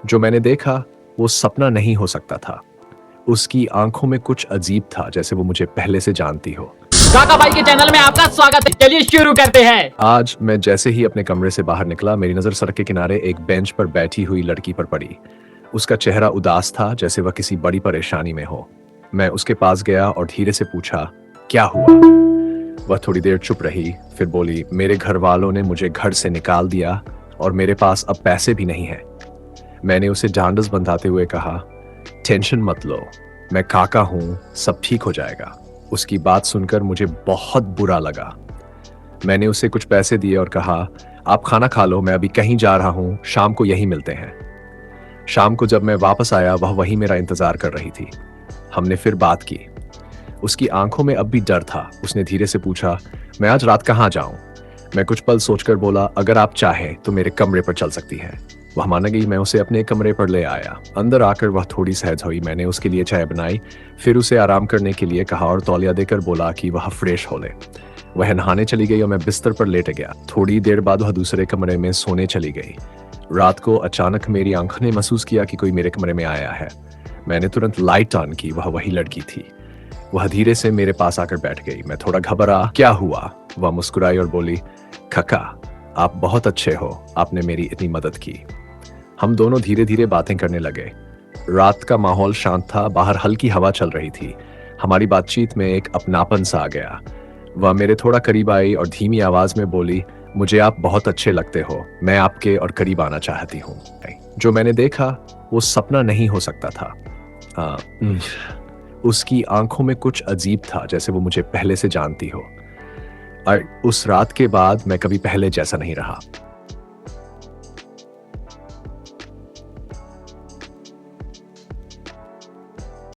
जो मैंने देखा वो सपना नहीं हो सकता था। उसकी आंखों में कुछ अजीब था, जैसे वो मुझे पहले से जानती हो। काका भाई के चैनल में आपका स्वागत है। चलिए शुरू करते हैं। आज मैं जैसे ही अपने कमरे से बाहर निकला, मेरी नजर सड़क के किनारे एक बेंच पर बैठी हुई लड़की पर पड़ी। उसका चेहरा उदास था, जैसे वह किसी बड़ी परेशानी में हो। मैं उसके पास गया और धीरे से पूछा, क्या हुआ? वह थोड़ी देर चुप रही, फिर बोली, मेरे घर वालों ने मुझे घर से निकाल दिया और मेरे पास अब पैसे भी नहीं है। मैंने उसे ढांढस बंधाते हुए कहा, टेंशन मत लो, मैं काका हूं, सब ठीक हो जाएगा। उसकी बात सुनकर मुझे बहुत बुरा लगा। मैंने उसे कुछ पैसे दिए और कहा, आप खाना खा लो, मैं अभी कहीं जा रहा हूं, शाम को यहीं मिलते हैं। शाम को जब मैं वापस आया, वह वहीं मेरा इंतजार कर रही थी। हमने फिर बात की। उसकी आंखों में अब भी डर था। उसने धीरे से पूछा, मैं आज रात कहाँ जाऊं? मैं कुछ पल सोचकर बोला, अगर आप चाहें तो मेरे कमरे पर चल सकती हैं। वह मान गई। मैं उसे अपने कमरे पर ले आया। अंदर आकर वह थोड़ी सहज हुई। मैंने उसके लिए चाय बनाई, फिर उसे आराम करने के लिए कहा और तौलिया देकर बोला कि वह फ्रेश हो ले। वह नहाने चली गई और मैं बिस्तर पर लेट गया। थोड़ी देर बाद वह दूसरे कमरे में सोने चली गई। रात को अचानक मेरी आंखों ने महसूस किया कि कोई मेरे कमरे में आया है। मैंने तुरंत लाइट ऑन की। वह वही लड़की थी। वह धीरे से मेरे पास आकर बैठ गई। मैं थोड़ा घबरा, क्या हुआ? वह मुस्कुराई और बोली, खका, आप बहुत अच्छे हो, आपने मेरी इतनी मदद की। हम दोनों धीरे धीरे बातें करने लगे। रात का माहौल शांत था, बाहर हल्की हवा चल रही थी। हमारी बातचीत में एक अपनापन सा आ गया। वह मेरे थोड़ा करीब आई और धीमी आवाज में बोली, मुझे आप बहुत अच्छे लगते हो, मैं आपके और करीब आना चाहती हूँ। जो मैंने देखा वो सपना नहीं हो सकता था। आ, उसकी आंखों में कुछ अजीब था, जैसे वो मुझे पहले से जानती हो। और उस रात के बाद मैं कभी पहले जैसा नहीं रहा।